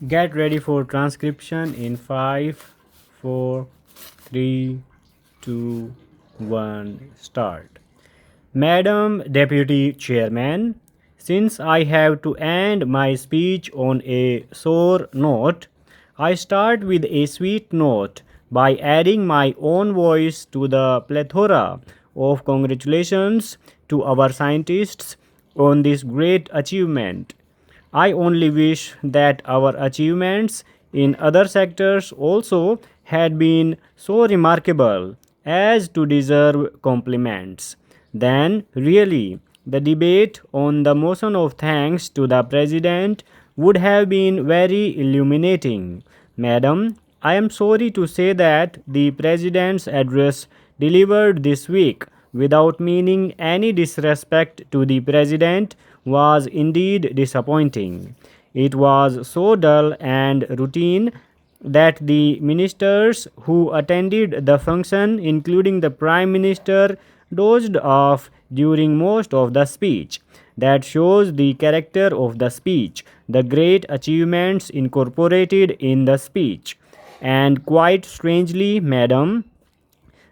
Get ready for transcription in 5, 4, 3, 2, 1, start. Madam Deputy Chairman, since I have to end my speech on a sore note, I start with a sweet note by adding my own voice to the plethora of congratulations to our scientists on this great achievement. I only wish that our achievements in other sectors also had been so remarkable as to deserve compliments. Then, really, the debate on the motion of thanks to the President would have been very illuminating. Madam, I am sorry to say that the President's address delivered this week, without meaning any disrespect to the President, was indeed disappointing. It was so dull and routine that the ministers who attended the function, including the Prime Minister, dozed off during most of the speech. That shows the character of the speech, the great achievements incorporated in the speech. And quite strangely, madam,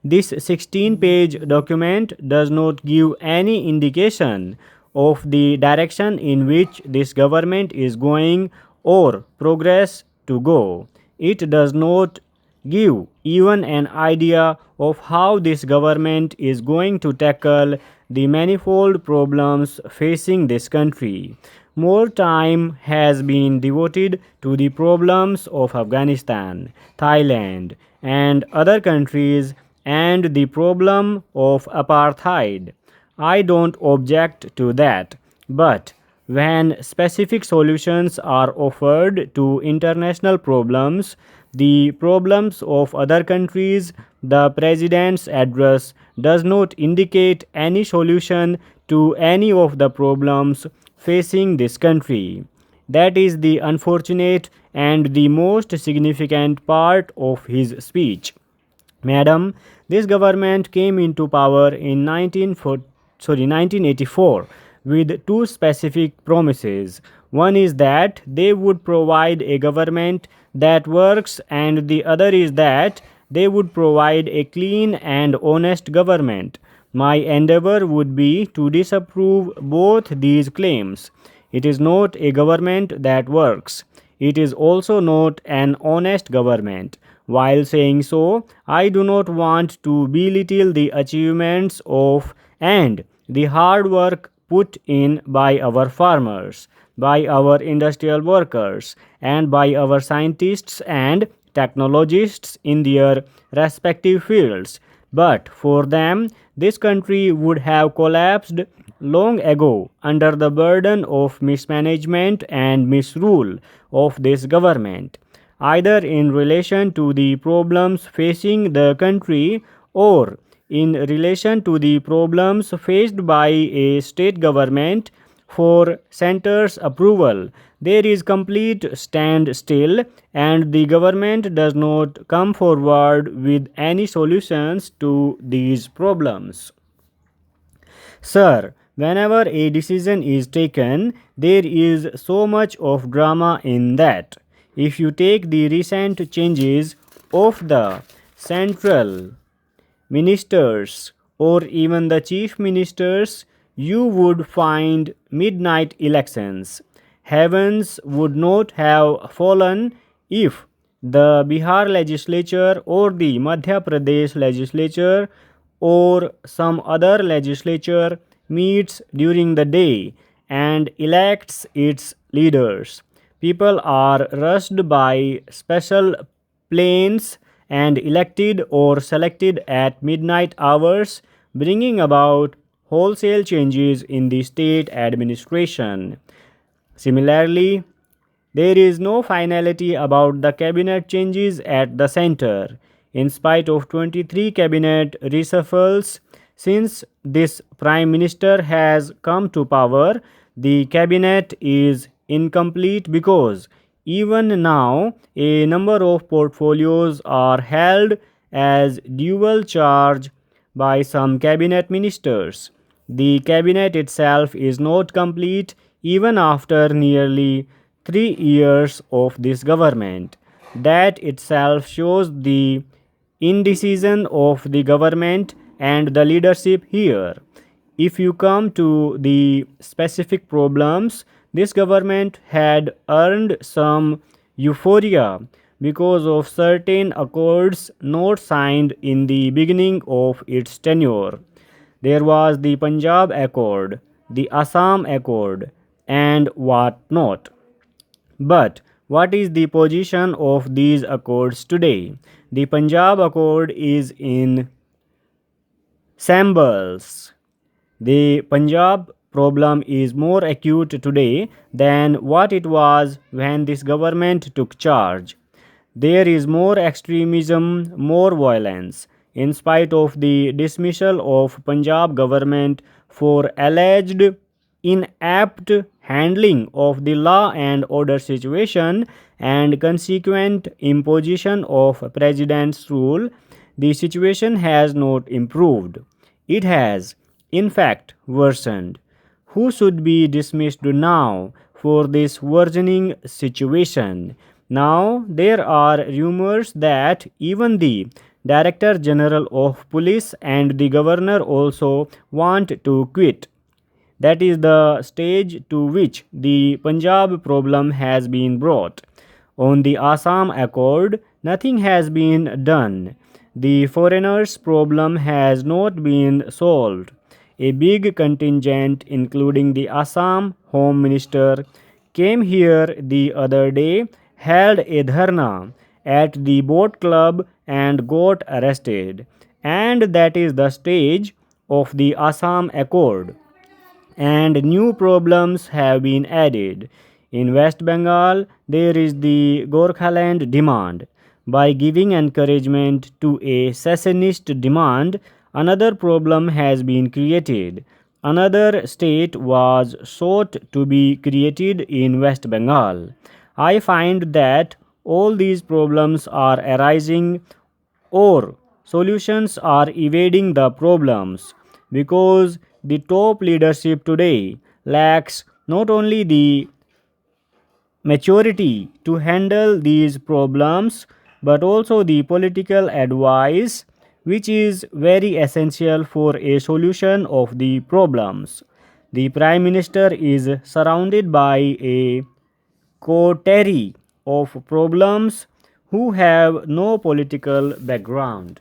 this 16-page document does not give any indication of the direction in which this government is going or progress to go. It does not give even an idea of how this government is going to tackle the manifold problems facing this country. More time has been devoted to the problems of Afghanistan, Thailand, and other countries and the problem of apartheid. I don't object to that, but when specific solutions are offered to international problems, the problems of other countries, the president's address does not indicate any solution to any of the problems facing this country. That is the unfortunate and the most significant part of his speech. Madam, this government came into power in 1984 with two specific promises. One is that they would provide a government that works, and the other is that they would provide a clean and honest government. My endeavor would be to disapprove both these claims. It is not a government that works. It is also not an honest government. While saying so, I do not want to belittle the achievements of and the hard work put in by our farmers, by our industrial workers, and by our scientists and technologists in their respective fields. But for them, this country would have collapsed long ago under the burden of mismanagement and misrule of this government, either in relation to the problems facing the country or in relation to the problems faced by a state government. For center's approval, there is complete standstill, and the government does not come forward with any solutions to these problems. Sir, whenever a decision is taken, there is so much of drama in that. If you take the recent changes of the central ministers or even the chief ministers, you would find midnight elections. Heavens would not have fallen if the Bihar legislature or the Madhya Pradesh legislature or some other legislature meets during the day and elects its leaders. People are rushed by special planes and elected or selected at midnight hours, bringing about wholesale changes in the state administration. Similarly, there is no finality about the cabinet changes at the center. In spite of 23 cabinet reshuffles since this prime minister has come to power, the cabinet is incomplete because even now a number of portfolios are held as dual charge by some cabinet ministers. The cabinet itself is not complete even after nearly 3 years of this government. That itself shows the indecision of the government and the leadership here. If you come to the specific problems, this government had earned some euphoria because of certain accords not signed in the beginning of its tenure. There was the Punjab Accord, the Assam Accord, and what not. But what is the position of these accords today? The Punjab Accord is in shambles. The Punjab problem is more acute today than what it was when this government took charge. There is more extremism, more violence. In spite of the dismissal of Punjab government for alleged inapt handling of the law and order situation and consequent imposition of president's rule, the situation has not improved. It has, in fact, worsened. Who should be dismissed now for this worsening situation? Now, there are rumors that even the Director General of Police and the Governor also want to quit. That is the stage to which the Punjab problem has been brought. On the Assam Accord, nothing has been done. The foreigners' problem has not been solved. A big contingent, including the Assam Home Minister, came here the other day, held a dharna at the boat club, and got arrested. And that is the stage of the Assam Accord, and new problems have been added. In West Bengal, there is the Gorkhaland demand. By giving encouragement to a secessionist demand, another problem has been created. Another state was sought to be created in West Bengal. I find that all these problems are arising, or solutions are evading the problems, because the top leadership today lacks not only the maturity to handle these problems but also the political advice, which is very essential for a solution of the problems. The Prime Minister is surrounded by a coterie of problems who have no political background.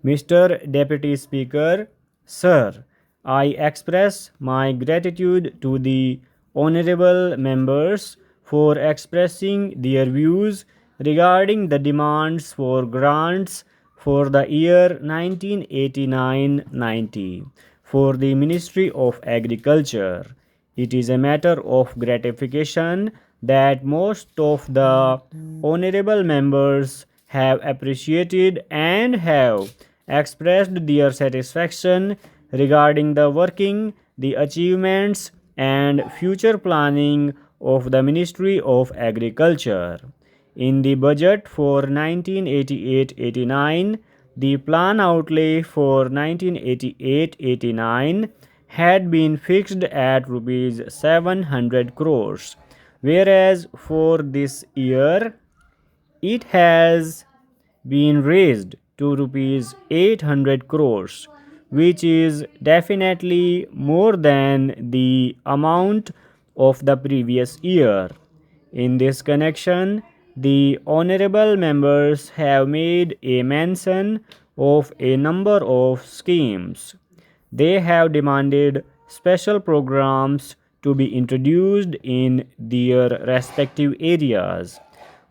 Mr. Deputy Speaker, Sir, I express my gratitude to the honorable members for expressing their views regarding the demands for grants for the year 1989-90 for the Ministry of Agriculture. It is a matter of gratification that most of the honorable members have appreciated and have expressed their satisfaction regarding the working, the achievements, and future planning of the Ministry of Agriculture. In the budget for 1988-89, the plan outlay for 1988-89 had been fixed at rupees 700 crores, whereas for this year it has been raised to rupees 800 crores, which is definitely more than the amount of the previous year. In this connection, the honorable members have made a mention of a number of schemes. They have demanded special programs to be introduced in their respective areas.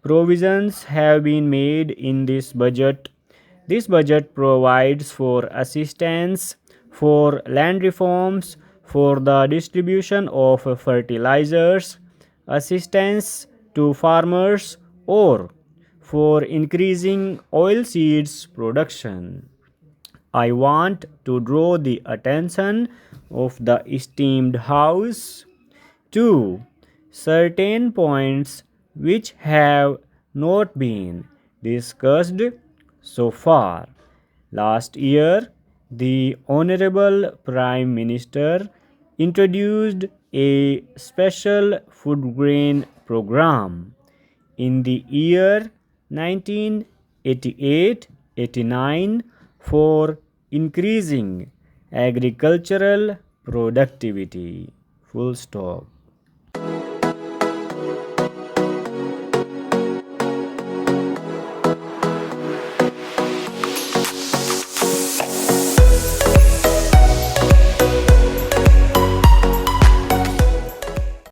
Provisions have been made in this budget. This budget provides for assistance for land reforms, for the distribution of fertilizers, assistance to farmers, or for increasing oilseeds production. I want to draw the attention of the esteemed House to certain points which have not been discussed so far. Last year, the Honorable Prime Minister introduced a special food grain program in the year 1988-89 for increasing agricultural productivity. Full stop.